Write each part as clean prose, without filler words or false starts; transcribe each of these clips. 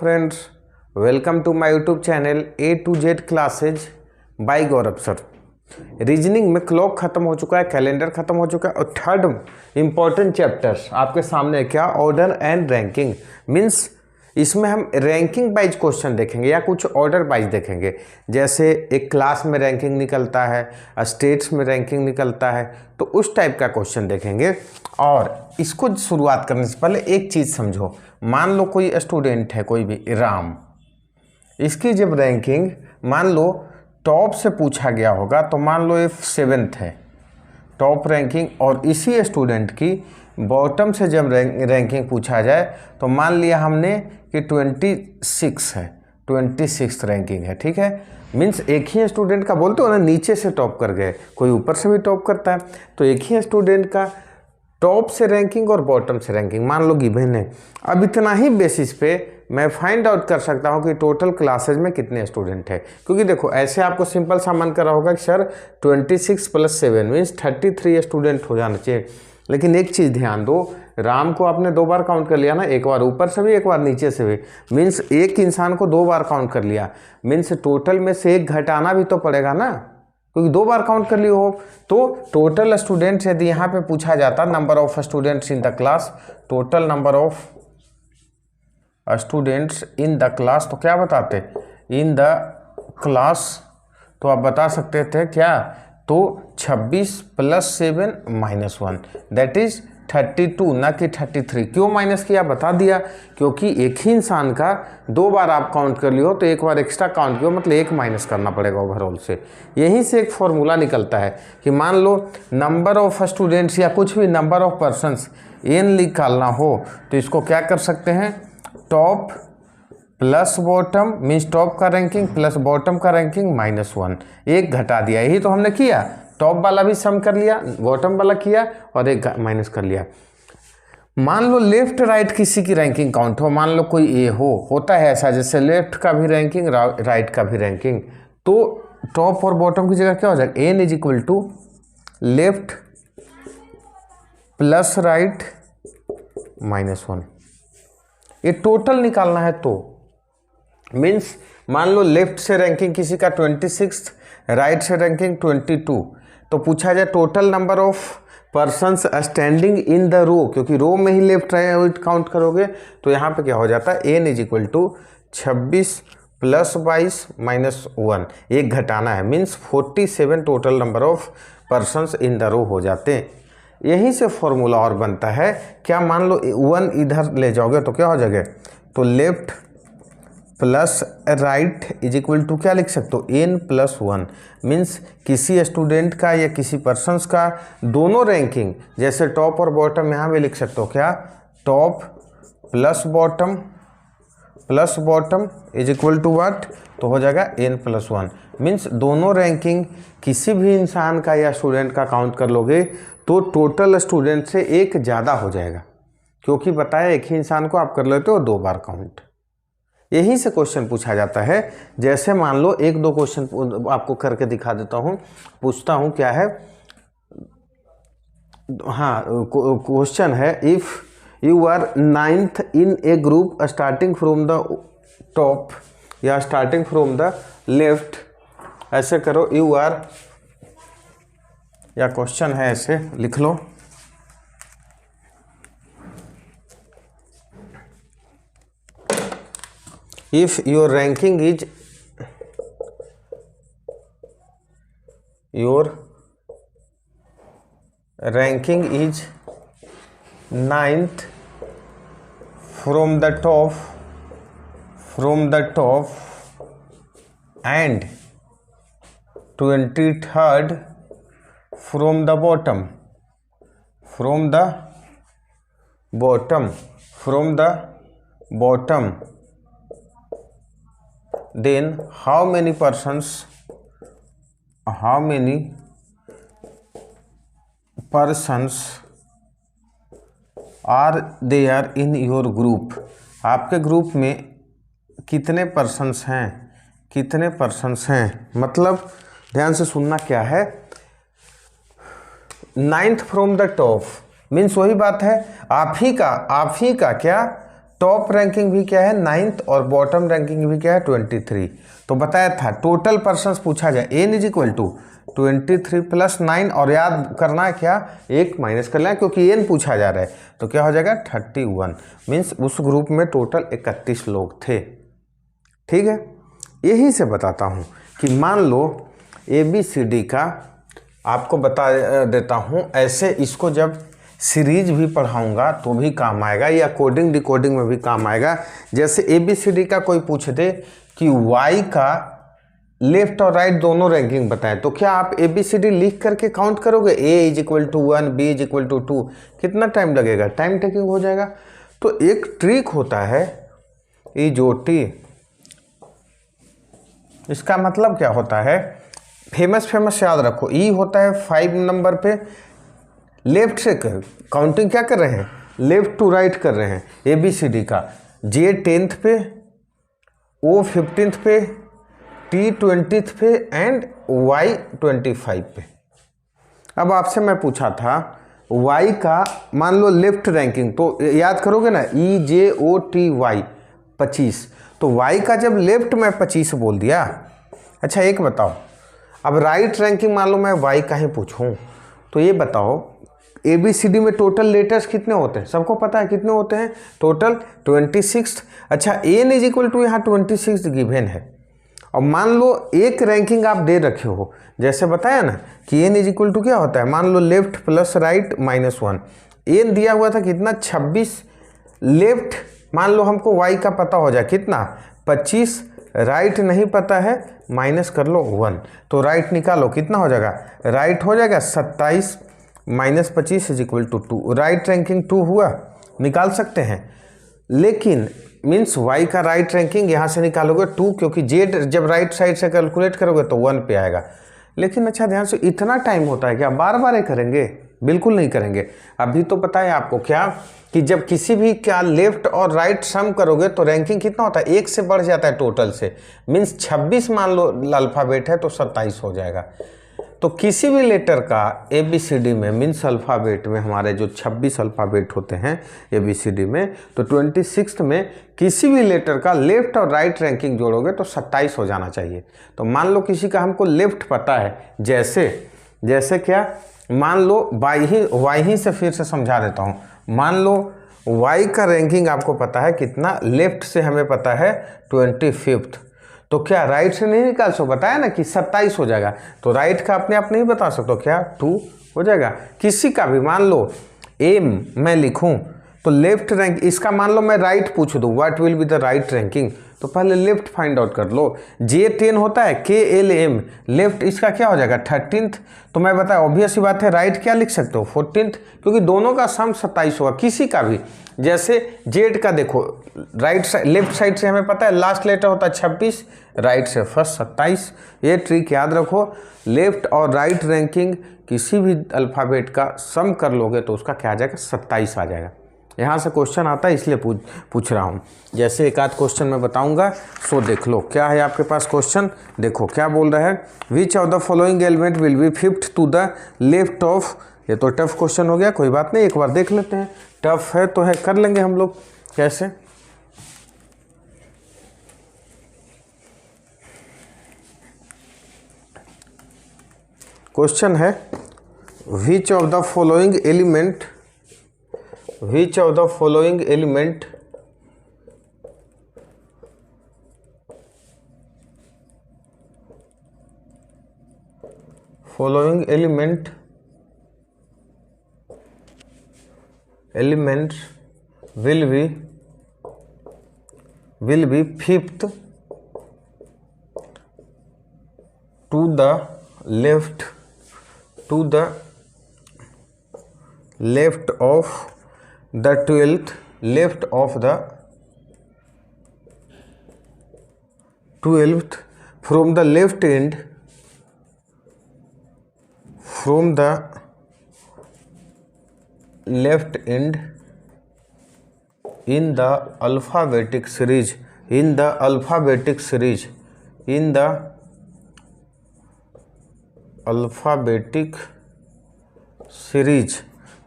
Friends, welcome to my YouTube channel A to Z classes by Gaurav sir. Reasoning में clock खत्म हो चुका है, कैलेंडर खत्म हो चुका है और थर्ड इंपॉर्टेंट चैप्टर्स आपके सामने क्या, ऑर्डर एंड रैंकिंग। मीन्स इसमें हम रैंकिंग वाइज क्वेश्चन देखेंगे या कुछ ऑर्डर वाइज देखेंगे। जैसे एक क्लास में रैंकिंग निकलता है, स्टेट्स में रैंकिंग निकलता है, तो उस टाइप का क्वेश्चन देखेंगे। और इसको शुरुआत करने से पहले एक चीज़ समझो। मान लो कोई स्टूडेंट है, कोई भी राम, इसकी जब रैंकिंग मान लो टॉप से पूछा गया होगा तो मान लो ये 7th है टॉप रैंकिंग, और इसी स्टूडेंट की बॉटम से जब रैंकिंग पूछा जाए तो मान लिया हमने कि 26 है, 26th रैंकिंग है, ठीक है। मीन्स एक ही स्टूडेंट का बोलते हो ना, नीचे से टॉप कर गए, कोई ऊपर से भी टॉप करता है, तो एक ही स्टूडेंट का टॉप से रैंकिंग और बॉटम से रैंकिंग मान लो गिवन है। अब इतना ही बेसिस पे मैं फाइंड आउट कर सकता हूँ कि टोटल क्लासेज में कितने स्टूडेंट है। क्योंकि देखो ऐसे आपको सिंपल सा मन कर रहा होगा कि सर 26 + 7 मीन्स 33 स्टूडेंट हो जाना चाहिए। लेकिन एक चीज़ ध्यान दो, राम को आपने 2 बार काउंट कर लिया ना, एक बार ऊपर से भी एक बार नीचे से भी, मीन्स एक इंसान को 2 बार काउंट कर लिया, मीन्स टोटल में से एक घटाना भी तो पड़ेगा ना, क्योंकि 2 बार काउंट कर लिए हो। तो टोटल स्टूडेंट्स यदि यहाँ पे पूछा जाता number of students in the class, total number of students in the class, तो क्या बताते इन द क्लास, तो आप बता सकते थे क्या, तो 26 + 7 - 1 दैट इज 32, ना कि 33। क्यों माइनस किया बता दिया, क्योंकि एक ही इंसान का 2 बार आप काउंट कर लियो तो एक बार एक्स्ट्रा काउंट किया, मतलब 1 माइनस करना पड़ेगा ओवरऑल से। यहीं से एक फॉर्मूला निकलता है कि मान लो नंबर ऑफ स्टूडेंट्स या कुछ भी नंबर ऑफ पर्सनस n निकालना हो तो इसको क्या कर सकते हैं, top plus bottom, means top का रैंकिंग प्लस बॉटम का रैंकिंग -1, एक घटा दिया। यही तो हमने किया, टॉप वाला भी सम कर लिया, बॉटम वाला किया और एक माइनस कर लिया। मान लो लेफ्ट राइट किसी की रैंकिंग काउंट हो, मान लो कोई ए होता है ऐसा, जैसे लेफ्ट का भी रैंकिंग राइट का भी रैंकिंग, तो टॉप और बॉटम की जगह क्या हो जाएगा, n = लेफ्ट प्लस राइट -1। ये टोटल निकालना है तो मीन्स मान लो लेफ्ट से रैंकिंग किसी का 26, राइट से रैंकिंग 22, तो पूछा जाए total number of persons standing in the row, क्योंकि रो में ही लेफ्ट राइट काउंट करोगे, तो यहाँ पे क्या हो जाता है, n = 26 + 22 - 1, एक घटाना है, means 47 total number of persons in the row हो जाते हैं। यहीं से फॉर्मूला और बनता है क्या, मान लो 1 इधर ले जाओगे तो क्या हो जाएगा, तो लेफ्ट प्लस राइट = क्या लिख सकते हो, n + 1, मीन्स किसी स्टूडेंट का या किसी पर्सन्स का दोनों रैंकिंग, जैसे टॉप और बॉटम यहाँ भी लिख सकते हो क्या, टॉप प्लस बॉटम = व्हाट, तो हो जाएगा n + 1, मीन्स दोनों रैंकिंग किसी भी इंसान का या स्टूडेंट का काउंट कर लोगे तो टोटल स्टूडेंट से एक ज़्यादा हो जाएगा, क्योंकि बताया एक ही इंसान को आप कर लेते हो 2 बार काउंट। यहीं से क्वेश्चन पूछा जाता है। जैसे मान लो 1-2 क्वेश्चन आपको करके दिखा देता हूँ, पूछता हूँ क्या है। हाँ, क्वेश्चन है, if you are 9th in a group starting from the top या स्टार्टिंग फ्रॉम द लेफ्ट, ऐसे करो, यू आर, या क्वेश्चन है ऐसे लिख लो, if your ranking is 9th from the top and 23rd from the bottom, then how many persons are there in your group, आपके group में कितने पर्सन्स हैं, मतलब ध्यान से सुनना क्या है, 9th from the top means वही बात है, आप ही का क्या टॉप रैंकिंग भी क्या है 9th और बॉटम रैंकिंग भी क्या है 23। तो बताया था टोटल पर्सन्स पूछा जाए n इज इक्वल टू 23 प्लस 9 और याद करना है क्या एक माइनस कर लें क्योंकि n पूछा जा रहा है तो क्या हो जाएगा 31 मीन्स उस ग्रुप में टोटल 31 लोग थे। ठीक है, यही से बताता हूँ कि मान लो ABCD का आपको बता देता हूँ, ऐसे इसको जब सीरीज भी पढ़ाऊंगा तो भी काम आएगा या कोडिंग डिकोडिंग में भी काम आएगा। जैसे ABCD का कोई पूछ दे कि Y का लेफ्ट और राइट दोनों रैंकिंग बताएं तो क्या आप ABCD लिख करके काउंट करोगे A is equal to 1 B is equal to 2, कितना टाइम लगेगा, टाइम टेकिंग हो जाएगा। तो एक ट्रिक होता है EJOT, इसका मतलब क्या होता है फेमस याद रखो। ई होता है 5 नंबर पे लेफ्ट से काउंटिंग क्या कर रहे हैं लेफ्ट टू राइट कर रहे हैं ABCD का, J 10th पे, O 15th पे, T 20th पे एंड Y 25 पे। अब आपसे मैं पूछा था Y का मान लो लेफ्ट रैंकिंग तो याद करोगे ना EJOTY 25, तो Y का जब लेफ्ट में 25 बोल दिया। अच्छा एक बताओ अब राइट रैंकिंग मान लो मैं Y का ही पूछूं तो ये बताओ ABCD में टोटल लेटर्स कितने होते हैं, सबको पता है कितने होते हैं टोटल 26। अच्छा n इज इक्वल टू यहाँ 26 गिवन है और मान लो एक रैंकिंग आप दे रखे हो, जैसे बताया ना कि n इज इक्वल टू क्या होता है मान लो लेफ्ट प्लस राइट -1, n दिया हुआ था कितना 26, लेफ्ट मान लो हमको y का पता हो जाए कितना 25, राइट नहीं पता है माइनस कर लो 1, तो राइट निकालो कितना हो जाएगा, राइट हो जाएगा 27 -25 is equal to 2, right ranking 2 हुआ, निकाल सकते हैं। लेकिन मीन्स y का राइट रैंकिंग यहाँ से निकालोगे 2 क्योंकि z जब राइट साइड से कैलकुलेट करोगे तो 1 पे आएगा। लेकिन अच्छा ध्यान से इतना टाइम होता है क्या बार बार ये करेंगे, बिल्कुल नहीं करेंगे। अभी तो पता है आपको क्या कि जब किसी भी क्या लेफ्ट और राइट सम करोगे तो रैंकिंग कितना होता है 1 से बढ़ जाता है टोटल से, मीन्स 26 मान लो अल्फ़ाबेट है तो 27 हो जाएगा। तो किसी भी लेटर का ABCD में मीन्स अल्फ़ाबेट में हमारे जो 26 अल्फ़ाबेट होते हैं ABCD में, तो 26 में किसी भी लेटर का लेफ्ट और राइट रैंकिंग जोड़ोगे तो 27 हो जाना चाहिए। तो मान लो किसी का हमको लेफ्ट पता है, जैसे क्या मान लो y ही से फिर से समझा देता हूँ, मान लो y का रैंकिंग आपको पता है कितना, लेफ्ट से हमें पता है 25th, तो क्या राइट से नहीं निकाल सो, बताया ना कि 27 हो जाएगा, तो राइट का अपने आप नहीं बता सकते, क्या 2 हो जाएगा। किसी का भी मान लो एम मैं लिखूं तो लेफ्ट रैंक, इसका मान लो मैं राइट पूछ दूं what will be the right ranking, तो पहले लेफ्ट फाइंड आउट कर लो। J10 होता है KLM, लेफ्ट इसका क्या हो जाएगा 13th, तो मैं बताया ऑब्वियस ही बात है राइट क्या लिख सकते हो 14th, क्योंकि दोनों का सम 27 होगा। किसी का भी जैसे जेड का देखो राइट साइड लेफ्ट साइड से हमें पता है लास्ट लेटर होता है 26, राइट से फर्स्ट 27। ये ट्रिक याद रखो, लेफ्ट और राइट रैंकिंग किसी भी अल्फ़ाबेट का सम कर लोगे तो उसका क्या आ जाएगा 27 आ जाएगा। यहाँ से क्वेश्चन आता है इसलिए पूछ रहा हूँ, जैसे एक आध क्वेश्चन मैं बताऊँगा सो देख लो क्या है आपके पास क्वेश्चन। देखो क्या बोल रहा है, which of the following element will be fifth to the left of, ये तो टफ क्वेश्चन हो गया, कोई बात नहीं एक बार देख लेते हैं, टफ है तो है कर लेंगे हम लोग। कैसे, क्वेश्चन है which of the following element will be fifth to the left of the 12th, left of the 12th from the left end, in the alphabetic series,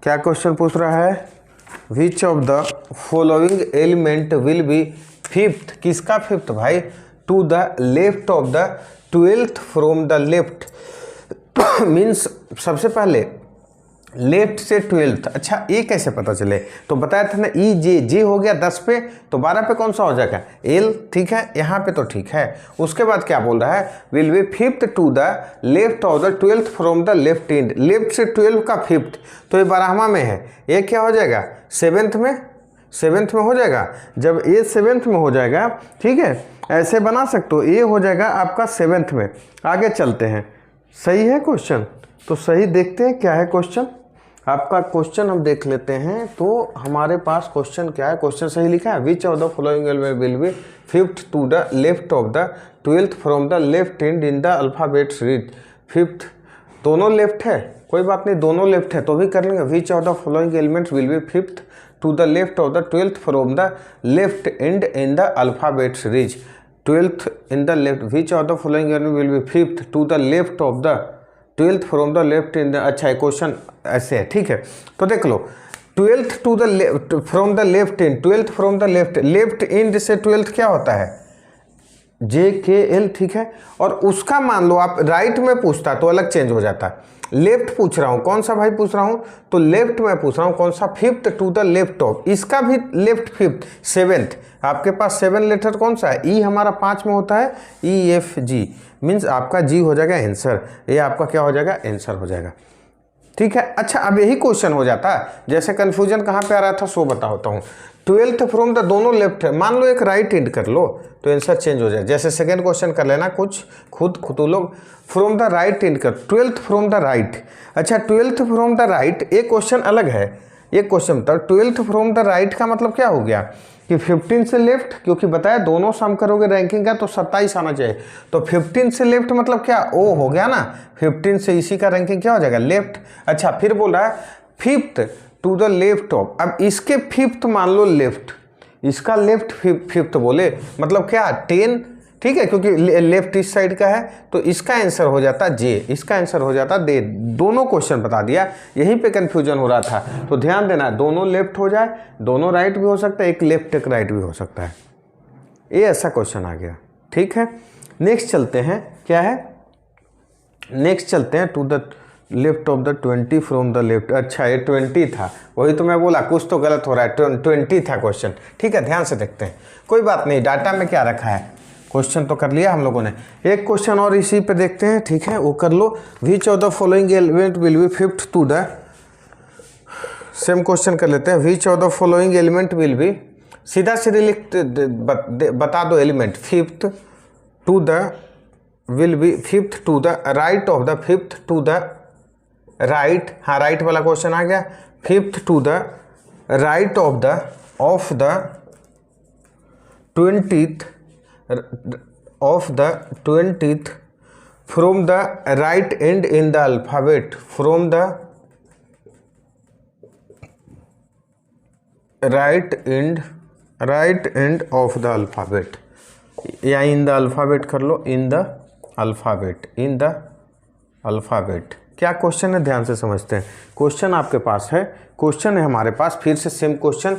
क्या क्वेश्चन पूछ रहा है, which of the following element will be fifth, किसका fifth भाई, to the left of the 12th from the left means सबसे पहले left से 12th। अच्छा ये कैसे पता चले, तो बताया था ना ई जे हो गया 10 पे, तो 12 पे कौन सा हो जाएगा एल, ठीक है यहाँ पे तो ठीक है। उसके बाद क्या बोल रहा है, will be fifth to the left of the 12th from the left end, left से 12 का फिफ्थ, तो ये 12वां में है, ये क्या हो जाएगा 7th में, 7th में हो जाएगा। जब ये 7th में हो जाएगा, ठीक है, ऐसे बना सकते हो, ये हो जाएगा आपका 7th में। आगे चलते हैं, सही है क्वेश्चन, तो सही देखते हैं क्या है क्वेश्चन, आपका क्वेश्चन हम देख लेते हैं। तो हमारे पास क्वेश्चन क्या है, क्वेश्चन सही लिखा है, which of the following element will be fifth to the left of the 12th from the left end in the alphabet series. Fifth दोनों लेफ्ट है, कोई बात नहीं, दोनों लेफ्ट है तो भी कर लेंगे। Which of the following elements will be fifth to the left of the 12th from the left end in the alphabet series. 12th in the left, which of the following element will be fifth to the left of the 12th from the left in the, अच्छा question ऐसे है, ठीक है। तो देख लो 12th to the left from the left end, 12th from the left, left and से 12th क्या होता है जे के एल, ठीक है। और उसका मान लो आप राइट में पूछता तो अलग चेंज हो जाता है। लेफ्ट पूछ रहा हूँ, कौन सा भाई पूछ रहा हूँ, तो लेफ्ट में पूछ रहा हूँ कौन सा, fifth to the left of, इसका भी लेफ्ट फिफ्थ 7th, आपके पास 7 लेटर कौन सा है, ई हमारा 5 में होता है, ई एफ जी, मीन्स आपका जी हो जाएगा आंसर, ये आपका क्या हो जाएगा आंसर हो जाएगा, ठीक है। अच्छा अब यही क्वेश्चन हो जाता है, जैसे कन्फ्यूजन कहाँ पे आ रहा था सो बता होता हूँ। 12th फ्रॉम द, दोनों लेफ्ट है, मान लो एक राइट एंड कर लो तो आंसर चेंज हो जाए। जैसे सेकंड क्वेश्चन कर लेना कुछ खुद तो लोग, फ्रॉम द राइट एंड कर, 12th फ्रॉम द राइट, अच्छा 12th फ्रॉम द राइट, एक क्वेश्चन अलग है, एक क्वेश्चन था 12th फ्रॉम द राइट का मतलब क्या हो गया कि 15 से लेफ्ट, क्योंकि बताया दोनों सम करोगे रैंकिंग का तो 27 आना चाहिए, तो 15 से लेफ्ट मतलब क्या ओ हो गया ना, 15 से इसी का रैंकिंग क्या हो जाएगा लेफ्ट। अच्छा फिर बोल रहा है fifth to the left of, अब इसके फिफ्थ मान लो लेफ्ट, इसका लेफ्ट फिफ्थ बोले मतलब क्या 10, ठीक है, क्योंकि लेफ्ट इस साइड का है तो इसका आंसर हो जाता जे, इसका आंसर हो जाता दे। दोनों क्वेश्चन बता दिया, यहीं पे कंफ्यूजन हो रहा था, तो ध्यान देना दोनों लेफ्ट हो जाए, दोनों राइट भी हो सकता है, एक लेफ्ट एक राइट भी हो सकता है, ये ऐसा क्वेश्चन आ गया, ठीक है। नेक्स्ट चलते हैं, क्या है नेक्स्ट चलते हैं, to the left of the 20 from the left, अच्छा ये 20 था, वही तो मैं बोला कुछ तो गलत हो रहा है, 20 था क्वेश्चन, ठीक है। ध्यान से देखते हैं, कोई बात नहीं, डाटा में क्या रखा है, क्वेश्चन तो कर लिया हम लोगों ने, एक क्वेश्चन और इसी पे देखते हैं, ठीक है, वो कर लो। Which of the following element will be fifth to the, same question कर लेते हैं, which of the following element will be, सीधा सीधे लिख बता दो element, fifth to the will be fifth to the right of the, fifth to the right, हाँ right वाला क्वेश्चन आ गया, fifth to the right of the 20th of the 20th from the right end in the alphabet, from the right end of the alphabet, या in the alphabet कर लो, in the alphabet, क्या question है ध्यान से समझते हैं। Question आपके पास है, क्वेश्चन है हमारे पास, फिर से सेम क्वेश्चन,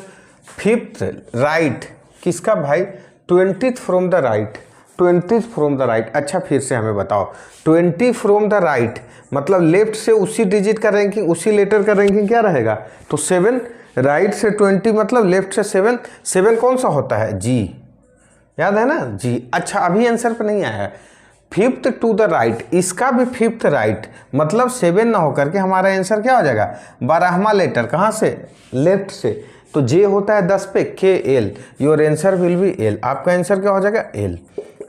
फिफ्थ राइट किसका भाई, 20th from the right, 20th from the right, अच्छा फिर से हमें बताओ 20 फ्रॉम द राइट मतलब लेफ्ट से उसी डिजिट का रैंकिंग, उसी लेटर का रैंकिंग क्या रहेगा, तो 7, राइट से 20 मतलब लेफ्ट से 7, 7 कौन सा होता है जी, याद है ना जी। अच्छा अभी आंसर पे नहीं आया है, फिफ्थ टू द राइट, इसका भी फिफ्थ राइट मतलब 7 ना होकर के हमारा आंसर क्या हो जाएगा 12वां लेटर, कहाँ से लेफ्ट से, तो जे होता है 10 पे, के L, your answer will be L, आपका आंसर क्या हो जाएगा एल,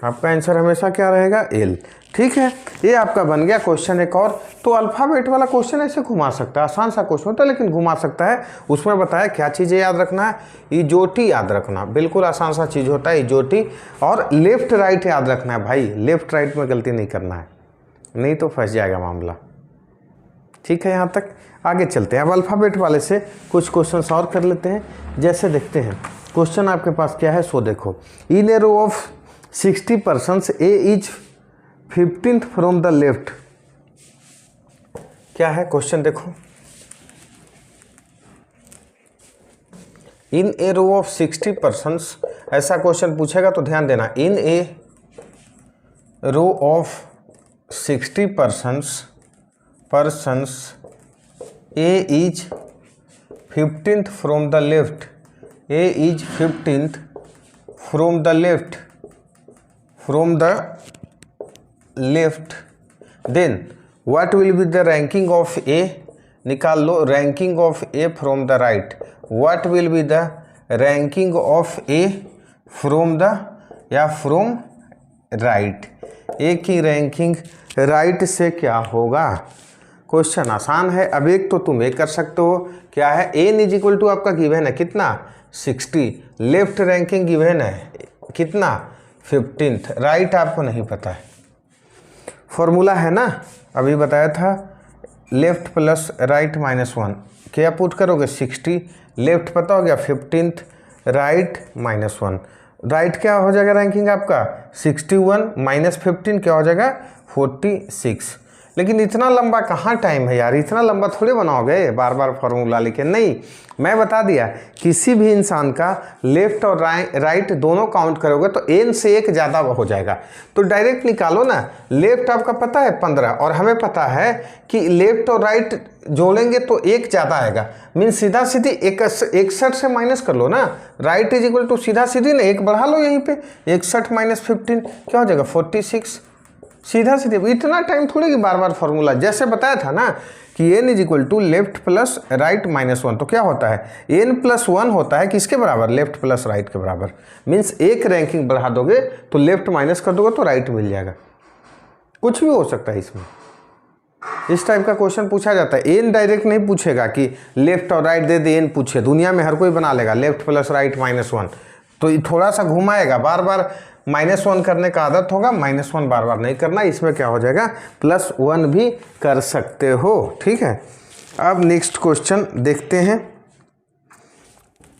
आपका आंसर हमेशा क्या रहेगा एल, ठीक है। ये आपका बन गया क्वेश्चन एक और। तो अल्फाबेट वाला क्वेश्चन ऐसे घुमा सकता है, आसान सा क्वेश्चन होता है लेकिन घुमा सकता है। उसमें बताया क्या चीज़ें याद रखना है, इजोटी याद रखना, बिल्कुल आसान सा चीज़ होता है इजोटी, और लेफ्ट राइट याद रखना है भाई, लेफ्ट राइट में गलती नहीं करना है, नहीं तो फंस जाएगा मामला, ठीक है। यहाँ तक आगे चलते हैं, अब अल्फ़ाबेट वाले से कुछ क्वेश्चन और कर लेते हैं। जैसे देखते हैं क्वेश्चन आपके पास क्या है सो देखो, in a row of 60 persons A is 15th from the left, क्या है क्वेश्चन देखो, in a row of 60 persons, ऐसा क्वेश्चन पूछेगा तो ध्यान देना, in a row of 60 persons A is 15th from the left, A is 15th from the left, then what will be the ranking of A? निकाल लो ranking of A from the right. What will be the ranking of A from the या from right? A की ranking right से क्या होगा? Question आसान है। अब एक तो तुम ये कर सकते हो, क्या है, एन इज इक्वल टू आपका गिवन है कितना 60, लेफ्ट रैंकिंग गिवन है कितना 15th, राइट आपको नहीं पता है। फॉर्मूला है ना, अभी बताया था, लेफ्ट प्लस राइट -1, क्या पुट करोगे 60, लेफ्ट पता हो गया 15th, राइट -1, राइट क्या हो जाएगा रैंकिंग आपका 61 -15 क्या हो जाएगा 46। लेकिन इतना लंबा कहाँ टाइम है यार, इतना लंबा थोड़े बनाओगे बार बार फार्मूला लेके। नहीं, मैं बता दिया, किसी भी इंसान का लेफ्ट और राइट दोनों काउंट करोगे तो एन से एक ज़्यादा हो जाएगा, तो डायरेक्ट निकालो ना। लेफ्ट आपका पता है 15 और हमें पता है कि लेफ्ट और राइट जोड़ेंगे तो एक ज़्यादा आएगा, मीन सीधा सीधी 61 से माइनस कर लो ना, राइट इज इक्वल टू सीधा सीधी ना एक बढ़ा लो यहीं पे, 61 - 15 क्या हो जाएगा 46, सीधा सीधे। इतना टाइम थोड़ी कि बार बार फॉर्मूला, जैसे बताया था ना कि N is equal to left plus right -1, तो क्या होता है एन +1 होता है किसके बराबर, लेफ्ट प्लस राइट के बराबर, मीन्स एक रैंकिंग बढ़ा दोगे तो लेफ्ट माइनस कर दोगे तो राइट मिल जाएगा। कुछ भी हो सकता है इसमें, इस टाइप का क्वेश्चन पूछा जाता है। एन डायरेक्ट नहीं पूछेगा कि लेफ्ट और राइट दे दे एन पूछे, दुनिया में हर कोई बना लेगा लेफ्ट प्लस राइट -1, तो थोड़ा सा घुमाएगा, बार बार -1 करने का आदत होगा, -1 बार बार नहीं करना, इसमें क्या हो जाएगा +1 भी कर सकते हो। ठीक है, अब नेक्स्ट क्वेश्चन देखते हैं।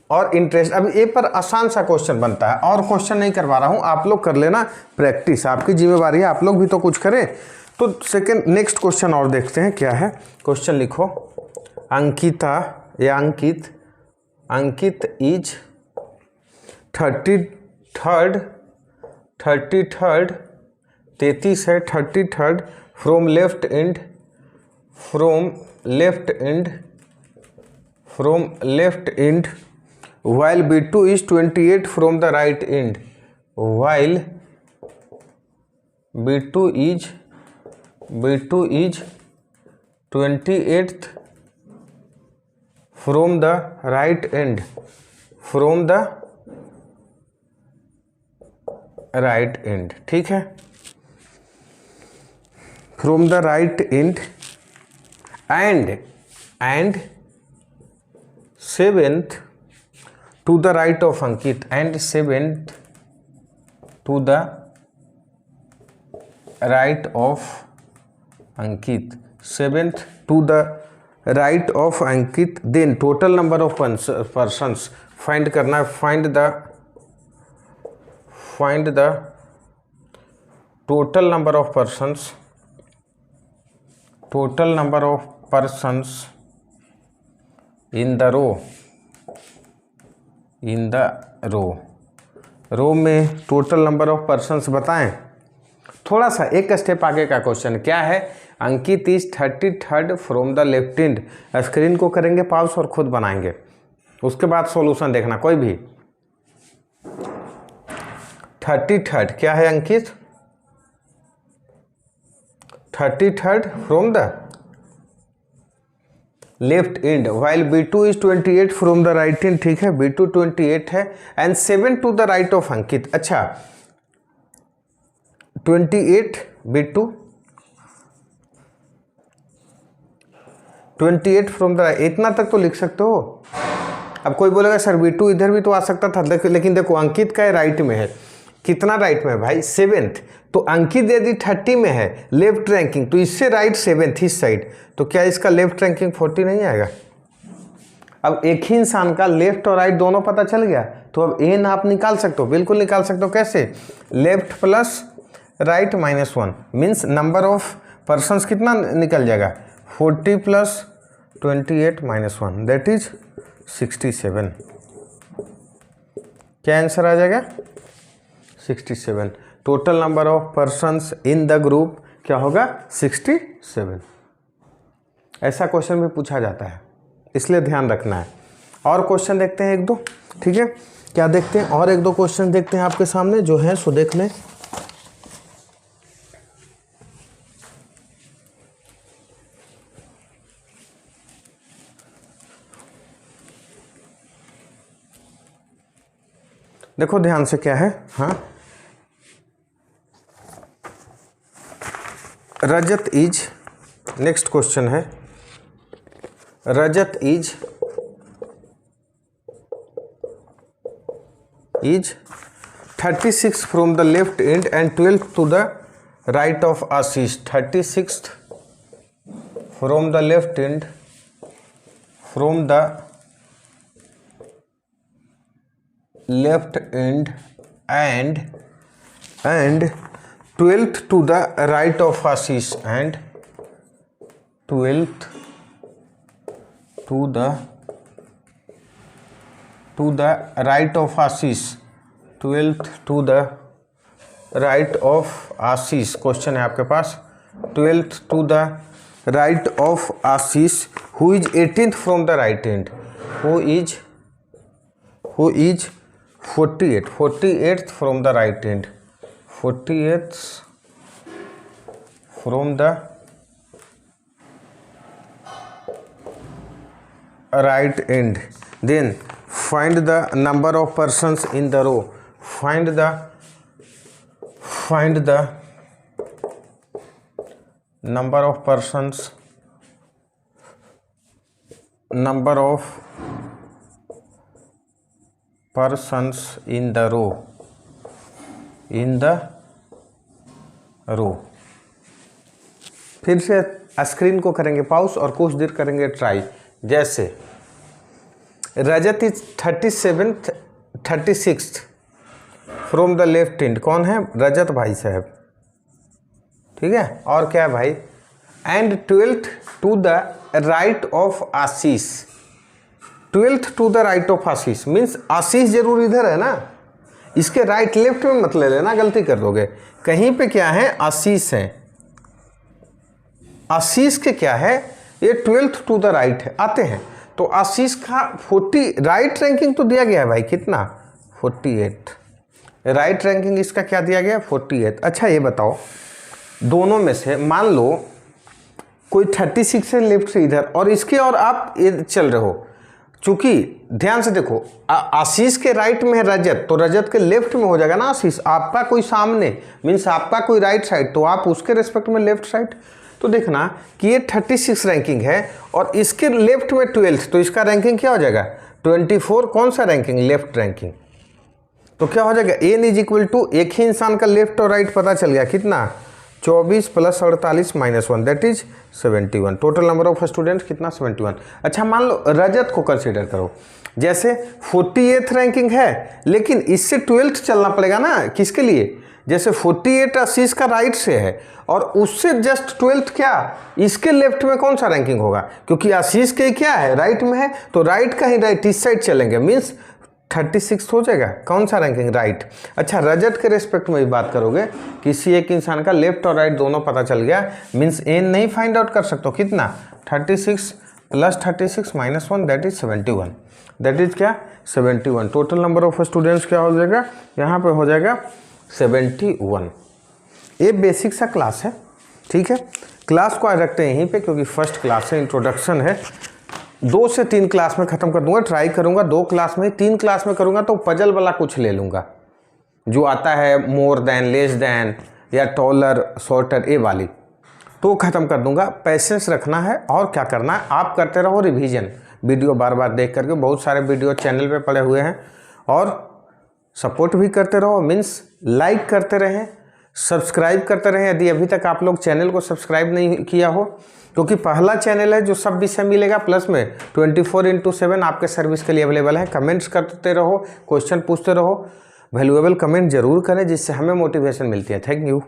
और इंटरेस्ट, अब ए पर आसान सा क्वेश्चन बनता है, और क्वेश्चन नहीं करवा रहा हूँ, आप लोग कर लेना प्रैक्टिस, आपकी जिम्मेवारी है, आप लोग भी तो कुछ करें। तो सेकंड नेक्स्ट क्वेश्चन और देखते हैं क्या है। क्वेश्चन लिखो, अंकिता या अंकित इज 33rd 33 है 33rd from left and while B2 is 28 from the right end, while B2 is 28th from the right end, ठीक है, from the right end and 7th to the right of Ankit, and 7th to the right of Ankit, 7th to the right of Ankit, then total number of persons find करना, find the total number of persons in the रो में total number of persons बताएं। थोड़ा सा एक step आगे का question क्या है, Ankit is 33rd from the left end, screen को करेंगे पॉज और खुद बनाएंगे, उसके बाद सॉल्यूशन देखना कोई भी। 33rd क्या है Ankit, 33rd from the left end, while B2 is 28 from the right end, ठीक है, B2 28 है, and 7 to the right of Ankit. अच्छा 28 B2 28 फ्रॉम द राइट, इतना तक तो लिख सकते हो। अब कोई बोलेगा सर B2 इधर भी तो आ सकता था, लेकिन देखो अंकित का राइट में है, कितना राइट में है भाई 7th, तो अंकित यदि 30 में है लेफ्ट रैंकिंग, तो इससे राइट 7th इस साइड, तो क्या इसका लेफ्ट रैंकिंग 40 नहीं आएगा। अब एक ही इंसान का लेफ्ट और राइट दोनों पता चल गया, तो अब एन आप निकाल सकते हो, बिल्कुल निकाल सकते हो। कैसे, left plus right -1 means number of persons कितना निकल जाएगा 40 + 28 - 1 दैट इज 67। क्या आंसर आ जाएगा? 67। Total number of persons in the group क्या होगा? 67। ऐसा क्वेश्चन भी पूछा जाता है, इसलिए ध्यान रखना है। और क्वेश्चन देखते हैं एक दो, ठीक है? क्या देखते हैं? और एक दो क्वेश्चन देखते हैं आपके सामने जो है सो देख लें। देखो ध्यान से क्या है। हाँ, रजत इज, नेक्स्ट क्वेश्चन है, रजत is 36 from the left end and 12 to the right of Ashish. 36th from the left end, from the left end and 12th to the right of Ashish, and 12th to the right of Ashish, 12th to the right of Ashish। Question है आपके पास, 12th to the right of Ashish, who is 18th from the right end, who is 48th from the right end, 48th from the right end। Then find the number of persons in the row, find the number of persons, in the row, फिर से screen को करेंगे pause और कुछ देर करेंगे try. जैसे Rajat is 36th from the left end, कौन है? रजत भाई साहब, ठीक है? और क्या है भाई? And 12th to the right of Ashish, 12th to the right of Ashish means Ashish जरूर इधर है ना, इसके राइट लेफ्ट में मत ले लेना, गलती कर दोगे। कहीं पे क्या है? आशीष है, आशीष के क्या है? ये 12th टू द राइट है। आते हैं तो आशीष का 40 राइट रैंकिंग तो दिया गया है भाई, कितना? 48। राइट रैंकिंग इसका क्या दिया गया? 48। अच्छा ये बताओ, दोनों में से मान लो कोई 36 से लेफ्ट से इधर और इसके और आप चल रहे हो, चूंकि ध्यान से देखो आशीष के राइट में है रजत, तो रजत के लेफ्ट में हो जाएगा ना आशीष। आपका कोई सामने मीन्स आपका कोई राइट साइड, तो आप उसके रेस्पेक्ट में लेफ्ट साइड। तो देखना कि ये 36 रैंकिंग है और इसके लेफ्ट में 12th, तो इसका रैंकिंग क्या हो जाएगा? 24। कौन सा रैंकिंग? Left ranking. तो क्या हो जाएगा? n इज इक्वल टू, एक ही इंसान का लेफ्ट और राइट पता चल गया, कितना? 24 + 48 - 1 that is 71। Total number of students कितना? 71। अच्छा मान लो रजत को कंसीडर करो, जैसे 48th रैंकिंग है लेकिन इससे 12th चलना पड़ेगा ना, किसके लिए? जैसे 48 आशीष का राइट से है और उससे जस्ट 12th क्या? इसके लेफ्ट में कौन सा रैंकिंग होगा? क्योंकि आशीष के क्या है? राइट में है, तो राइट का ही राइट इस साइड चलेंगे मीन्स 36 हो जाएगा। कौन सा रैंकिंग? राइट। अच्छा रजत के रेस्पेक्ट में भी बात करोगे, किसी एक इंसान का लेफ्ट और राइट दोनों पता चल गया मीन्स n नहीं फाइंड आउट कर सकते हो, कितना? 36 + 36 - 1 दैट इज 71। दैट इज क्या? 71। टोटल नंबर ऑफ स्टूडेंट्स क्या हो जाएगा? यहाँ पे हो जाएगा 71। ये बेसिक सा क्लास है, ठीक है? क्लास को आज रखते हैं यहीं पे क्योंकि फर्स्ट क्लास है, इंट्रोडक्शन है। 2 से 3 क्लास में ख़त्म कर दूंगा, ट्राई करूंगा 2 क्लास में, 3 क्लास में करूंगा तो पजल वाला कुछ ले लूँगा जो आता है मोर देन, लेस देन या टॉलर, शॉर्टर, ये वाली तो ख़त्म कर दूंगा। पैसेंस रखना है और क्या करना है, आप करते रहो रिवीजन, वीडियो बार बार देख करके, बहुत सारे वीडियो चैनल पे पड़े हुए हैं, और सपोर्ट भी करते रहो मीन्स लाइक करते रहें, सब्सक्राइब करते रहें यदि अभी तक आप लोग चैनल को सब्सक्राइब नहीं किया हो, क्योंकि पहला चैनल है जो सब विषय मिलेगा प्लस में 24/7 आपके सर्विस के लिए अवेलेबल है। कमेंट्स करते रहो, क्वेश्चन पूछते रहो, वैल्यूएबल कमेंट जरूर करें जिससे हमें मोटिवेशन मिलती है। Thank you.